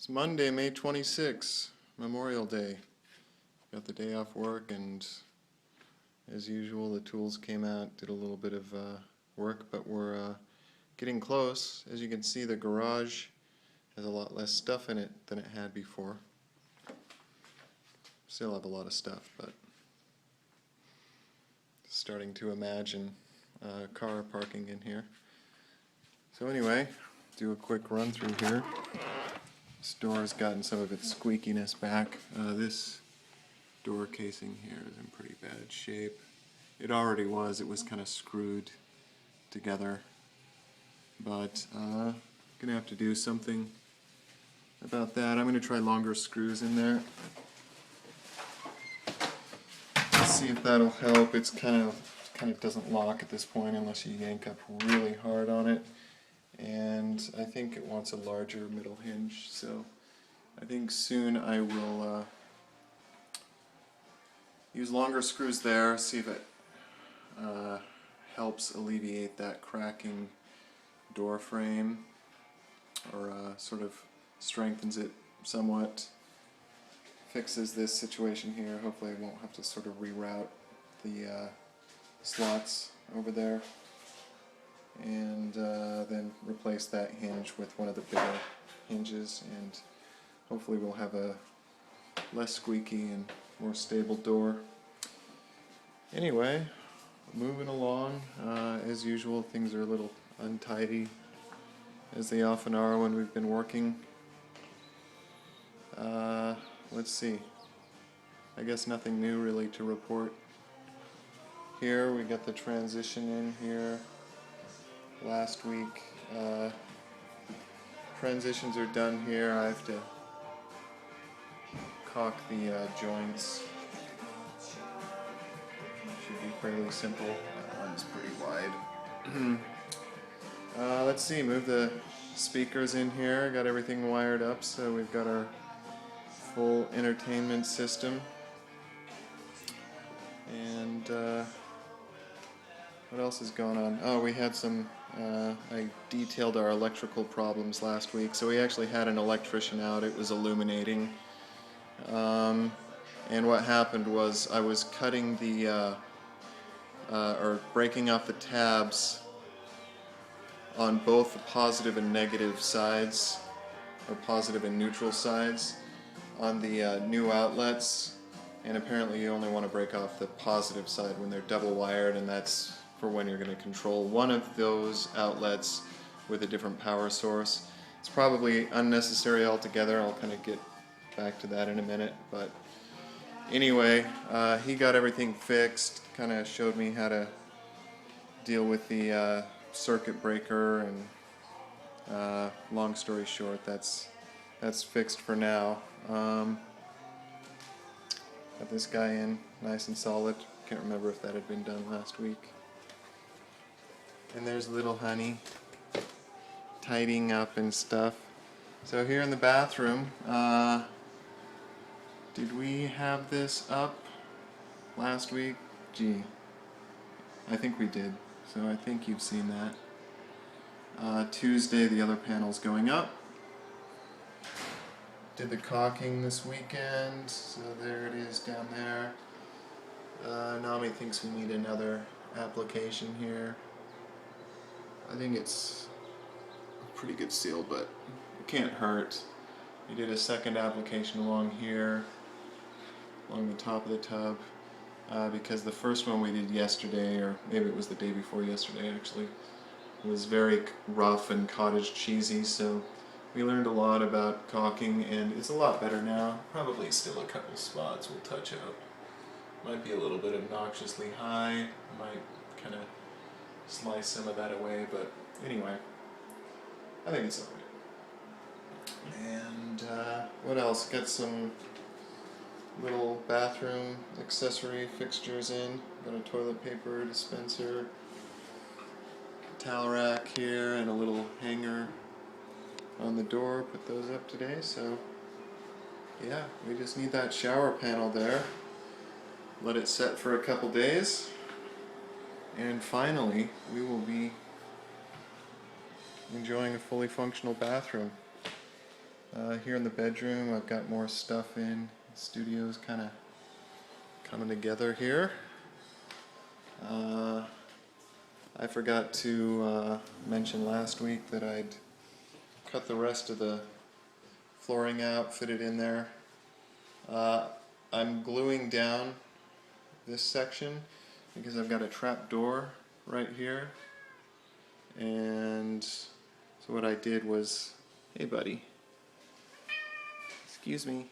It's Monday, May 26th, Memorial Day. Got the day off work, and as usual, the tools came out, did a little bit of work, but we're getting close. As you can see, the garage has a lot less stuff in it than it had before. Still have a lot of stuff, but starting to imagine a car parking in here. So anyway, do a quick run through here. This door has gotten some of its squeakiness back. This door casing here is in pretty bad shape. It already was. It was kind of screwed together. But gonna have to do something about that. I'm gonna try longer screws in there. Let's see if that'll help. It's kind of doesn't lock at this point unless you yank up really hard on it. And I think it wants a larger middle hinge, so I think soon I will use longer screws there, see if it helps alleviate that cracking door frame, or sort of strengthens it somewhat, fixes this situation here. Hopefully I won't have to sort of reroute the slots over there, and then replace that hinge with one of the bigger hinges, and hopefully we'll have a less squeaky and more stable door. Anyway, moving along. As usual, things are a little untidy, as they often are when we've been working. Let's see. I guess nothing new really to report. Here we got the transition in here. Last week, transitions are done here. I have to caulk the joints. Should be fairly simple. That one's pretty wide. Let's see, move the speakers in here. Got everything wired up, so we've got our full entertainment system. And what else is going on? Oh, we had some, I detailed our electrical problems last week, so we actually had an electrician out. It was illuminating. And what happened was I was cutting the, or breaking off the tabs on both the positive and negative sides, or positive and neutral sides, on the new outlets. And apparently you only want to break off the positive side when they're double wired, and that's for when you're going to control one of those outlets with a different power source. It's probably unnecessary altogether. I'll kind of get back to that in a minute. But anyway, he got everything fixed, kind of showed me how to deal with the circuit breaker, and long story short, that's fixed for now. Got this guy in nice and solid. Can't remember if that had been done last week. And there's little honey tidying up and stuff. So here in the bathroom, did we have this up last week? Gee, I think we did. So I think you've seen that. Tuesday, the other panel's going up. Did the caulking this weekend, so there it is down there. Nami thinks we need another application here. I think it's a pretty good seal, but it can't hurt. We did a second application along here, along the top of the tub, because the first one we did yesterday, or maybe it was the day before yesterday actually, was very rough and cottage cheesy, so we learned a lot about caulking, and it's a lot better now. Probably still a couple spots we'll touch out. Might be a little bit obnoxiously high, might kind of slice some of that away, but anyway, I think it's alright. And what else? Got some little bathroom accessory fixtures in. Got a toilet paper dispenser, towel rack here, and a little hanger on the door. Put those up today, so yeah, we just need that shower panel there. Let it set for a couple days, and finally we will be enjoying a fully functional bathroom. Here in the bedroom, I've got more stuff in. The studio's kind of coming together here. I forgot to mention last week that I'd cut the rest of the flooring out, fit it in there. I'm gluing down this section because I've got a trap door right here, and so what I did was, hey buddy, excuse me.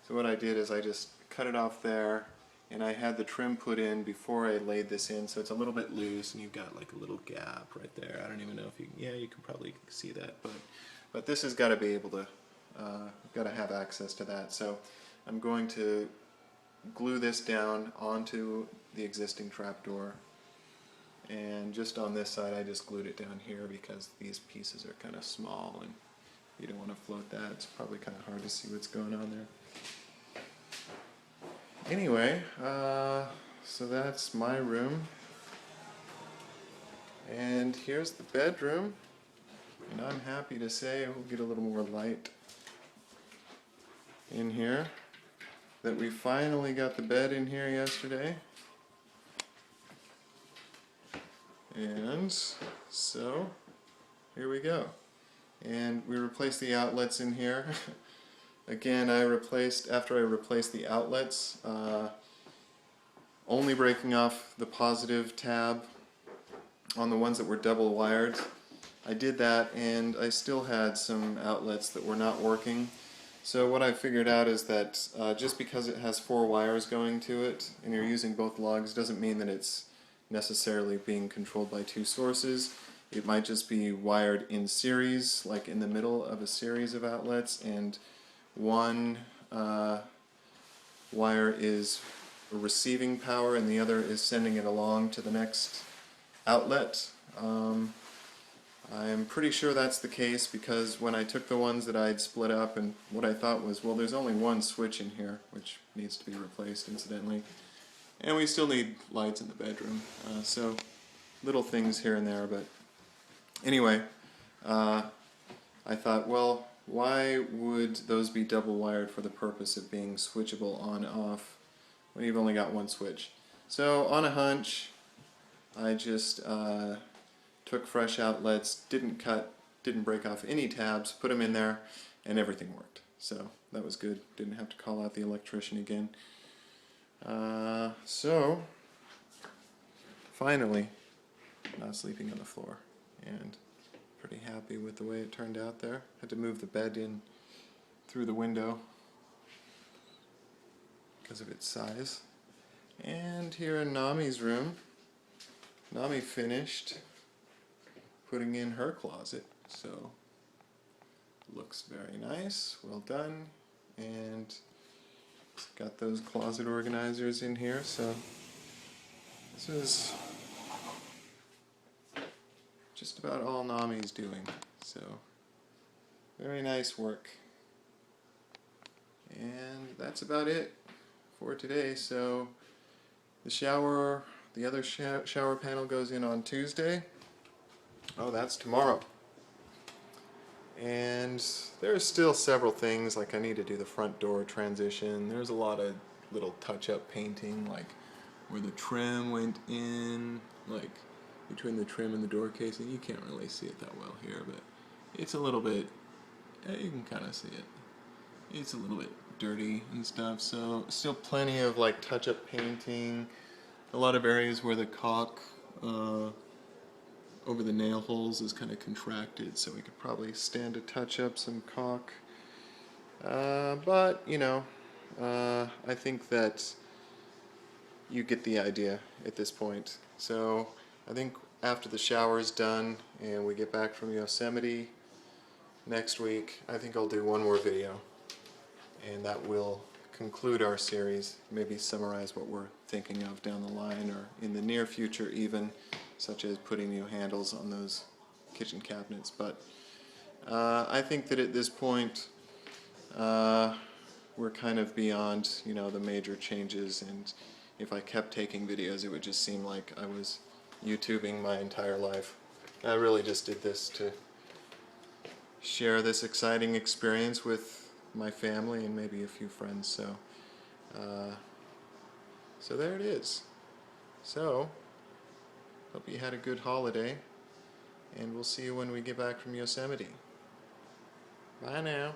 So what I did is I just cut it off there, and I had the trim put in before I laid this in, so it's a little bit loose, and you've got like a little gap right there. I don't even know if you, yeah, you can probably see that, but this has got to be able to, got to have access to that. So I'm going to glue this down onto the existing trapdoor, and just on this side I just glued it down here because these pieces are kind of small and you don't want to float that. It's probably kind of hard to see what's going on there. Anyway, so that's my room, and here's the bedroom, and I'm happy to say we'll get a little more light in here that we finally got the bed in here yesterday. And so here we go, and we replaced the outlets in here. Again, after I replaced the outlets, only breaking off the positive tab on the ones that were double wired. I did that, and I still had some outlets that were not working. So what I figured out is that just because it has 4 wires going to it and you're using both lugs doesn't mean that it's necessarily being controlled by 2 sources. It might just be wired in series, like in the middle of a series of outlets, and one wire is receiving power and the other is sending it along to the next outlet. I'm pretty sure that's the case because when I took the ones that I'd split up, and what I thought was, well, there's only one switch in here, which needs to be replaced incidentally, and we still need lights in the bedroom, so little things here and there. But anyway, I thought, well, why would those be double wired for the purpose of being switchable on and off when you've only got one switch? So on a hunch, I just took fresh outlets, didn't break off any tabs, put them in there, and everything worked. So that was good. Didn't have to call out the electrician again. So finally, not sleeping on the floor, and pretty happy with the way it turned out there. Had to move the bed in through the window because of its size. And here in Nami's room, Nami finished putting in her closet, so looks very nice, well done, and got those closet organizers in here. So this is just about all Nami's doing, so very nice work. And that's about it for today. So the other shower panel goes in on Tuesday. Oh, that's tomorrow. And there's still several things, like I need to do the front door transition. There's a lot of little touch-up painting, like where the trim went in, like between the trim and the door casing. You can't really see it that well here, but it's a little bit, you can kind of see it. It's a little bit dirty and stuff, so still plenty of like touch-up painting. A lot of areas where the caulk over the nail holes is kind of contracted, so we could probably stand to touch up some caulk. But, you know, I think that you get the idea at this point. So I think after the shower's done and we get back from Yosemite next week, I think I'll do one more video, and that will conclude our series, maybe summarize what we're thinking of down the line or in the near future even, such as putting new handles on those kitchen cabinets. But I think that at this point we're kind of beyond, you know, the major changes, and if I kept taking videos it would just seem like I was YouTubing my entire life. I really just did this to share this exciting experience with my family and maybe a few friends. Uh, so there it is. So, hope you had a good holiday, and we'll see you when we get back from Yosemite. Bye now.